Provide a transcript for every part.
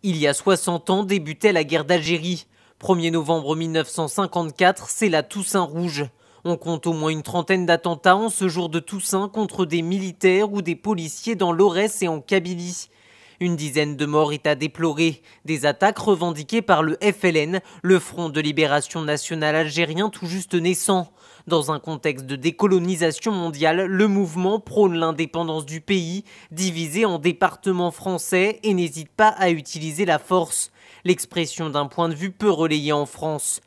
Il y a 60 ans débutait la guerre d'Algérie. 1er novembre 1954, c'est la Toussaint rouge. On compte au moins une trentaine d'attentats en ce jour de Toussaint contre des militaires ou des policiers dans l'Aurès et en Kabylie. Une dizaine de morts est à déplorer. Des attaques revendiquées par le FLN, le Front de libération nationale algérien tout juste naissant. Dans un contexte de décolonisation mondiale, le mouvement prône l'indépendance du pays, divisé en départements français et n'hésite pas à utiliser la force. L'expression d'un point de vue peu relayé en France.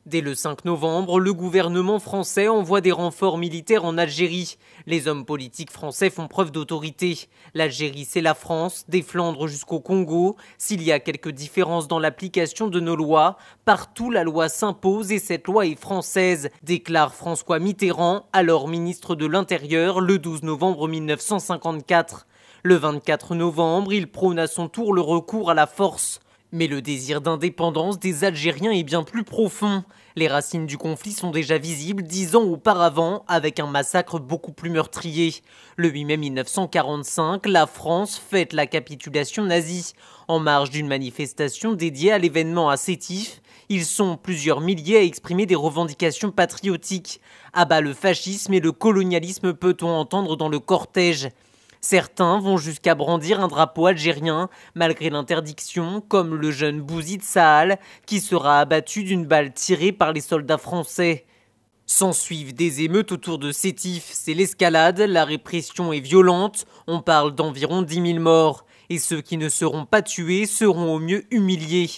Dès le 5 novembre, le gouvernement français envoie des renforts militaires en Algérie. Les hommes politiques français font preuve d'autorité. L'Algérie, c'est la France, des Flandres jusqu'au Congo. S'il y a quelques différences dans l'application de nos lois, partout la loi s'impose et cette loi est française, déclare François Mitterrand, alors ministre de l'Intérieur, le 12 novembre 1954. Le 24 novembre, il prône à son tour le recours à la force. Mais le désir d'indépendance des Algériens est bien plus profond. Les racines du conflit sont déjà visibles 10 ans auparavant, avec un massacre beaucoup plus meurtrier. Le 8 mai 1945, la France fête la capitulation nazie. En marge d'une manifestation dédiée à l'événement à Sétif, ils sont plusieurs milliers à exprimer des revendications patriotiques. À bas le fascisme et le colonialisme, peut-on entendre dans le cortège. Certains vont jusqu'à brandir un drapeau algérien, malgré l'interdiction, comme le jeune Bouzid Sahal, qui sera abattu d'une balle tirée par les soldats français. S'ensuivent des émeutes autour de Sétif, c'est l'escalade, la répression est violente, on parle d'environ 10 000 morts, et ceux qui ne seront pas tués seront au mieux humiliés.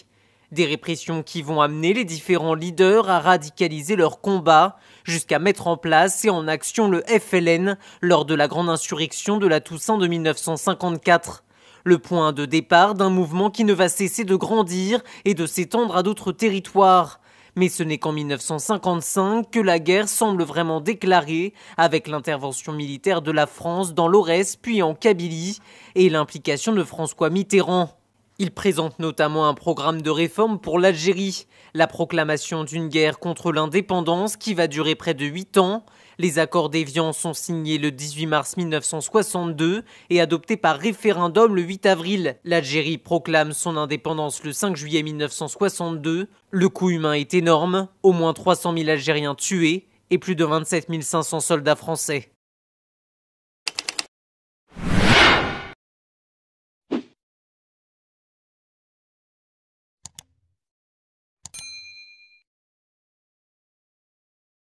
Des répressions qui vont amener les différents leaders à radicaliser leur combat, jusqu'à mettre en place et en action le FLN lors de la grande insurrection de la Toussaint de 1954. Le point de départ d'un mouvement qui ne va cesser de grandir et de s'étendre à d'autres territoires. Mais ce n'est qu'en 1955 que la guerre semble vraiment déclarée, avec l'intervention militaire de la France dans l'Aurès puis en Kabylie et l'implication de François Mitterrand. Il présente notamment un programme de réforme pour l'Algérie, la proclamation d'une guerre contre l'indépendance qui va durer près de 8 ans. Les accords d'Évian sont signés le 18 mars 1962 et adoptés par référendum le 8 avril. L'Algérie proclame son indépendance le 5 juillet 1962. Le coût humain est énorme, au moins 300 000 Algériens tués et plus de 27 500 soldats français.